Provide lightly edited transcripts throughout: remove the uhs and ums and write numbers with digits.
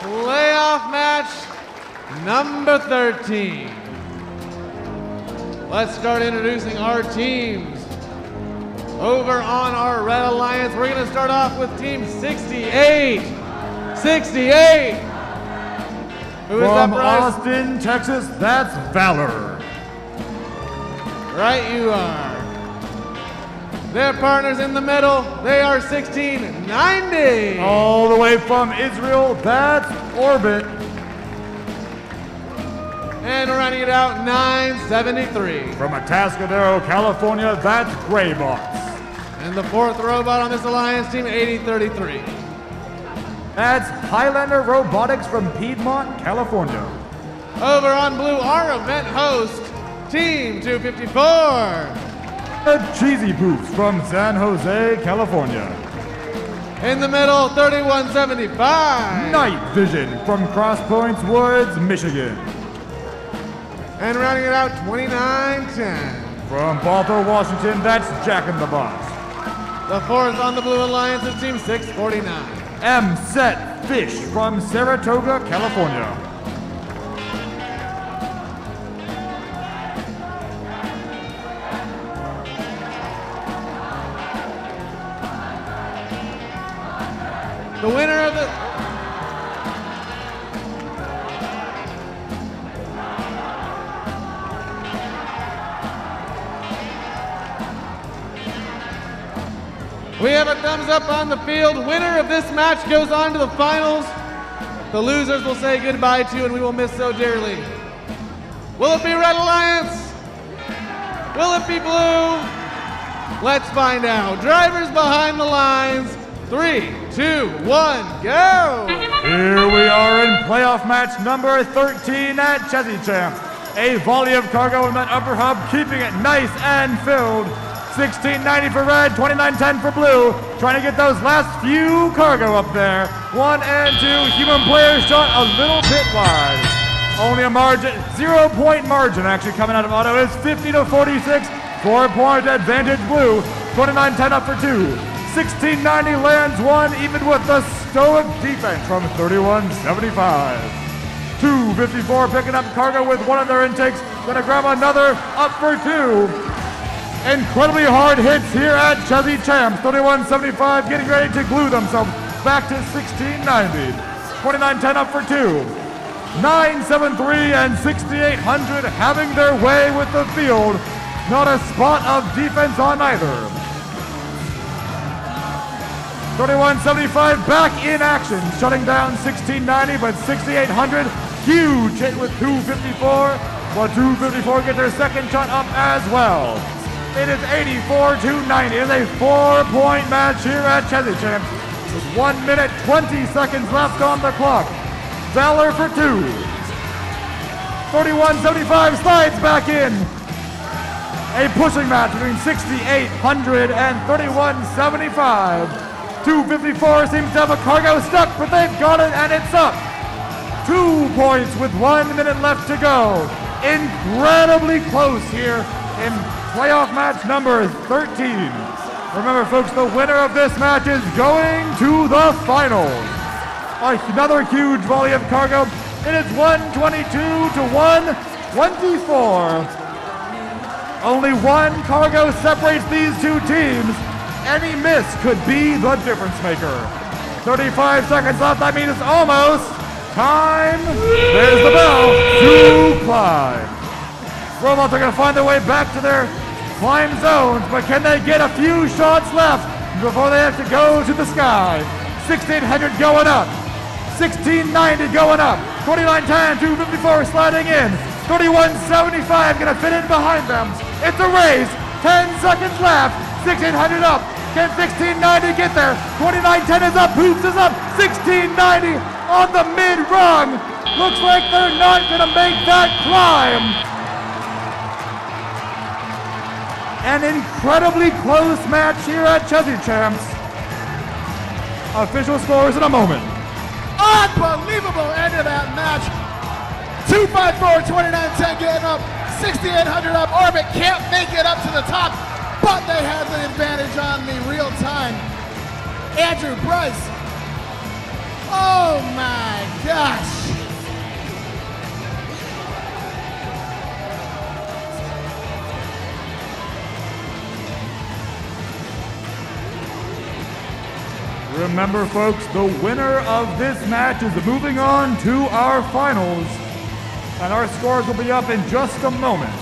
Playoff match number 13. Let's start introducing our teams. Over on our Red Alliance, we're going to start off with Team 68. 68! Who is that, From Bryce? Austin, Texas, that's Valor. Right you are. Their partners in the middle, they are 1690. All the way from Israel, that's Orbit. And rounding it out, 973. From Atascadero, California, that's Graybox. And the fourth robot on this alliance team, 8033. That's Highlander Robotics from Piedmont, California. Over on blue, our event host, Team 254. The Chezy Boots from San Jose, California. In the middle, 3175. Night Vision from Cross Points Woods, Michigan. And rounding it out, 2910. From Bothell, Washington, that's Jack in the Box. The fourth on the blue alliance is Team 649. M-Set Fish from Saratoga, California. The winner of the... We have a thumbs up on the field. Winner of this match goes on to the finals. The losers will say goodbye to, and we will miss so dearly. Will it be Red Alliance? Will it be blue? Let's find out. Drivers behind the lines. 3, 2, 1, go! Here we are in playoff match number 13 at Chezy Champ. A volley of cargo in that upper hub, keeping it nice and filled. 1690 for red, 2910 for blue. Trying to get those last few cargo up there. 1 and 2, human player shot a little bit wide. Only a margin, 0-point margin actually coming out of auto is 50 to 46. 4-point advantage blue, 2910 up for 2. 1690 lands 1, even with the stoic defense from 3175. 254 picking up cargo with one of their intakes. Gonna grab another up for 2. Incredibly hard hits here at Chezy Champs. 3175 getting ready to glue themselves back to 1690. 2910 up for 2. 973 and 6800 having their way with the field. Not a spot of defense on either. 3175 back in action, shutting down 1690, but 6800, huge hit with 254. But 254 get their second shot up as well. It is 84-90. It is a 4-point match here at Chezy Champs with 1 minute 20 seconds left on the clock. Valor for 2. 3175 slides back in. A pushing match between 6800 and 3175. 254 seems to have a cargo stuck, but they've got it and it's up. 2 points with 1 minute left to go. Incredibly close here in playoff match number 13. Remember, folks, the winner of this match is going to the finals. Another huge volley of cargo. It is 122 to 124. Only one cargo separates these two teams. Any miss could be the difference maker. 35 seconds left. That means it's almost time. There's the bell to climb. Robots are going to find their way back to their climb zones, but can they get a few shots left before they have to go to the sky? 1600 going up. 1690 going up. 2910, 254 sliding in. 3175 going to fit in behind them. It's a race. 10 seconds left. 1600 up. Can 1690 get there? 2910 is up. Hoops is up. 1690 on the mid-rung. Looks like they're not going to make that climb. An incredibly close match here at Chezy Champs. Official scores in a moment. Unbelievable end of that match. 254, 2910 getting up. 6800 up. Orbit can't make it up to the top, but they have the advantage on the real time. Andrew, Bryce, Oh my gosh. Remember, folks, the winner of this match is moving on to our finals, and our scores will be up in just a moment.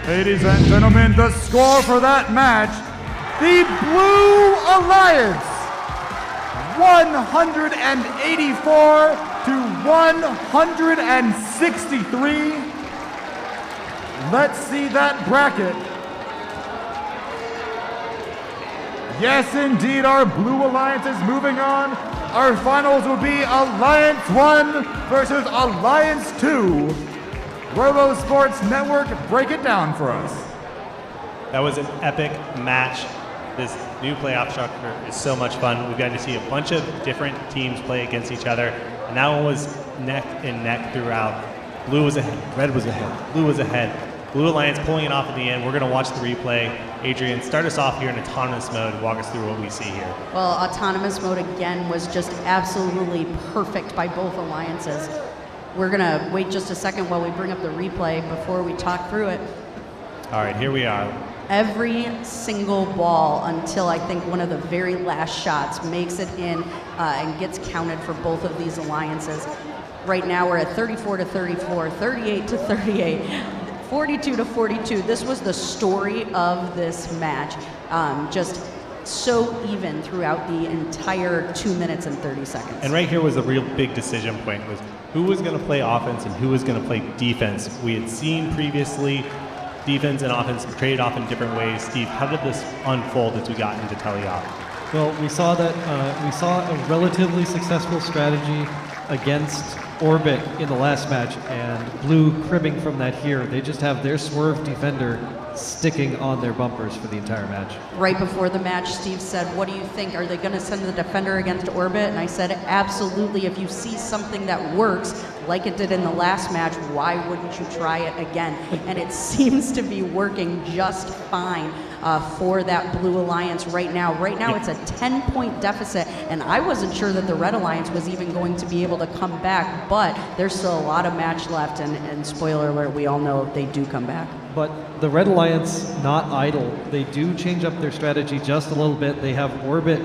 Ladies and gentlemen, the score for that match, the Blue Alliance, 184 to 163. Let's see that bracket. Yes, indeed, our Blue Alliance is moving on. Our finals will be Alliance 1 versus Alliance 2. Robo Sports Network, break it down for us. That was an epic match. This new playoff structure is so much fun. We've got to see a bunch of different teams play against each other, and that one was neck and neck throughout. Blue was ahead, red was ahead, blue was ahead. Blue Alliance pulling it off at the end. We're going to watch the replay. Adrian, start us off here in autonomous mode. Walk us through what we see here. Well, autonomous mode again was just absolutely perfect by both alliances. We're going to wait just a second while we bring up the replay before we talk through it. All right, here we are. Every single ball until I think one of the very last shots makes it in and gets counted for both of these alliances. Right now we're at 34 to 34, 38 to 38, 42 to 42. This was the story of this match. Just so even throughout the entire 2 minutes and 30 seconds. And right here was a real big decision point, was who was going to play offense and who was going to play defense. We had seen previously defense and offense traded off in different ways. Steve, how did this unfold as we got into teleop? Well, we saw a relatively successful strategy against Orbit in the last match, and Blue cribbing from that here. They just have their swerve defender sticking on their bumpers for the entire match. Right before the match, Steve said, what do you think? Are they going to send the defender against Orbit? And I said, absolutely. If you see something that works, like it did in the last match, why wouldn't you try it again? And it seems to be working just fine for that Blue Alliance right now. Right now, it's a 10-point deficit, and I wasn't sure that the Red Alliance was even going to be able to come back, but there's still a lot of match left, and spoiler alert, we all know they do come back. But the Red Alliance, not idle. They do change up their strategy just a little bit. They have Orbit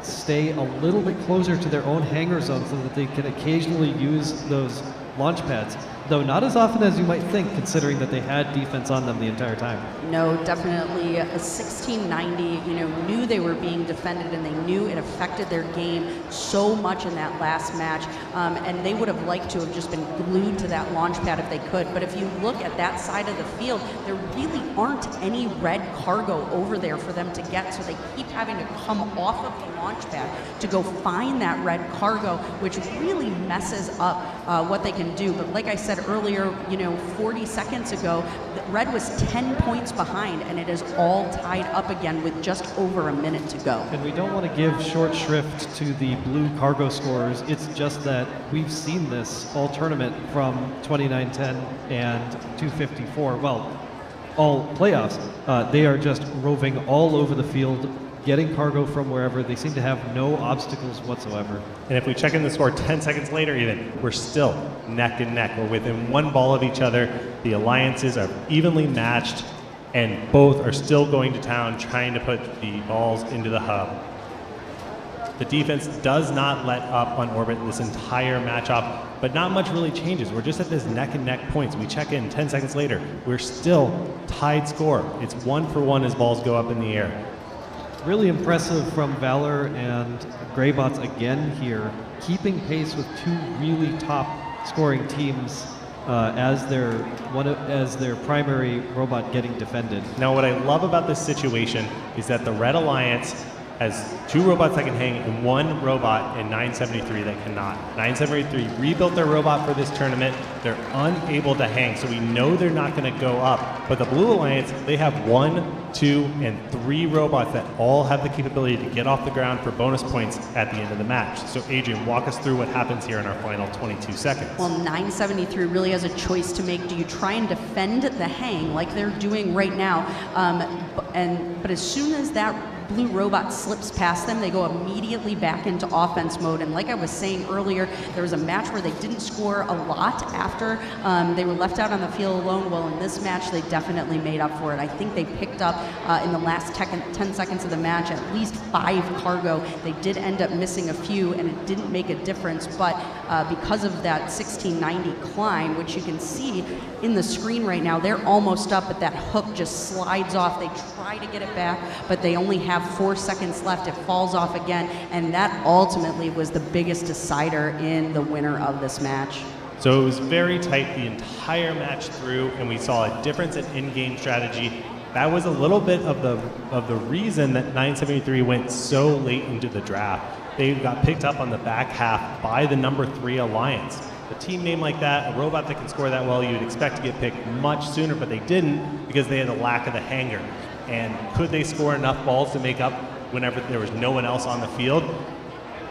stay a little bit closer to their own hangar zone so that they can occasionally use those launch pads, though not as often as you might think, considering that they had defense on them the entire time. No, definitely. A 1690, knew they were being defended, and they knew it affected their game so much in that last match, and they would have liked to have just been glued to that launch pad if they could. But if you look at that side of the field, there really aren't any red cargo over there for them to get, so they keep having to come off of the launch pad to go find that red cargo, which really messes up what they can do. But like I said earlier, 40 seconds ago, Red was 10 points behind, and it is all tied up again with just over a minute to go. And we don't want to give short shrift to the Blue cargo scores. It's just that we've seen this all tournament from 29-10 and 254. Well, all playoffs. They are just roving all over the field, getting cargo from wherever. They seem to have no obstacles whatsoever. And if we check in the score 10 seconds later even, we're still neck and neck. We're within one ball of each other. The alliances are evenly matched, and both are still going to town trying to put the balls into the hub. The defense does not let up on Orbit this entire matchup, but not much really changes. We're just at this neck and neck points. We check in 10 seconds later. We're still tied score. It's 1-for-1 as balls go up in the air. Really impressive from Valor and Greybots again here, keeping pace with two really top scoring teams as their primary robot getting defended. Now what I love about this situation is that the Red Alliance has two robots that can hang and one robot in 973 that cannot. 973 rebuilt their robot for this tournament. They're unable to hang, so we know they're not going to go up. But the Blue Alliance, they have 1, 2, and 3 robots that all have the capability to get off the ground for bonus points at the end of the match. So Adrian, walk us through what happens here in our final 22 seconds. Well, 973 really has a choice to make. Do you try and defend the hang like they're doing right now? But as soon as that blue robot slips past them, they go immediately back into offense mode. And like I was saying earlier, there was a match where they didn't score a lot after they were left out on the field alone. Well, in this match, they definitely made up for it. I think they picked up in the last 10 seconds of the match at least 5 cargo. They did end up missing a few, and it didn't make a difference. But because of that 1690 climb, which you can see in the screen right now, they're almost up, but that hook just slides off. They try to get it back, but they only have 4 seconds left. It falls off again, and that ultimately was the biggest decider in the winner of this match. So it was very tight the entire match through, and we saw a difference in in-game strategy. That was a little bit of the reason that 973 went so late into the draft. They got picked up on the back half by the number 3 Alliance. A team name like that, a robot that can score that well, you'd expect to get picked much sooner, but they didn't because they had a lack of the hanger. And could they score enough balls to make up whenever there was no one else on the field?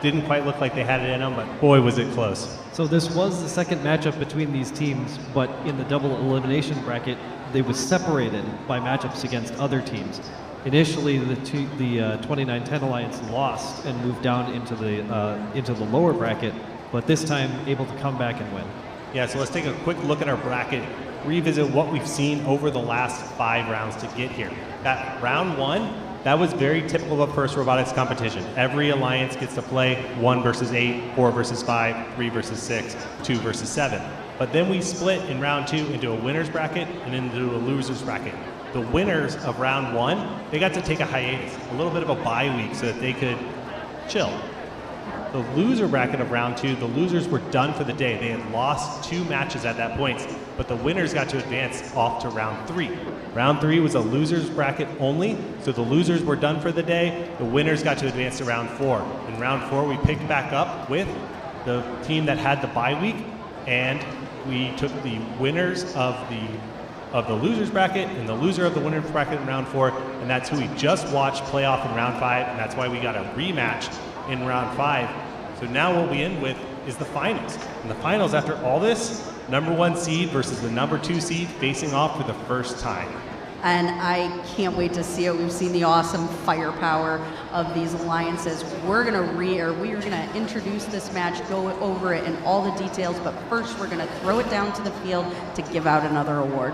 Didn't quite look like they had it in them, but boy, was it close. So this was the second matchup between these teams, but in the double elimination bracket, they was separated by matchups against other teams. Initially, the 2910 Alliance lost and moved down into the lower bracket, but this time able to come back and win. Yeah, so let's take a quick look at our bracket, revisit what we've seen over the last 5 rounds to get here. That round 1, that was very typical of a FRC Robotics competition. Every alliance gets to play 1 versus 8, 4 versus 5, 3 versus 6, 2 versus 7. But then we split in round 2 into a winner's bracket and into a loser's bracket. The winners of round 1, they got to take a hiatus, a little bit of a bye week so that they could chill. The loser bracket of round 2, the losers were done for the day. They had lost 2 matches at that point, but the winners got to advance off to round 3. Round 3 was a losers bracket only, so the losers were done for the day. The winners got to advance to round 4. In round 4, we picked back up with the team that had the bye week, and we took the winners of the losers bracket and the loser of the winners bracket in round 4, and that's who we just watched play off in round 5, and that's why we got a rematch in round 5. So now what we end with is the finals. And the finals, after all this, number 1 seed versus the number 2 seed facing off for the first time. And I can't wait to see it. We've seen the awesome firepower of these alliances. We're gonna introduce this match, go over it in all the details, but first we're gonna throw it down to the field to give out another award.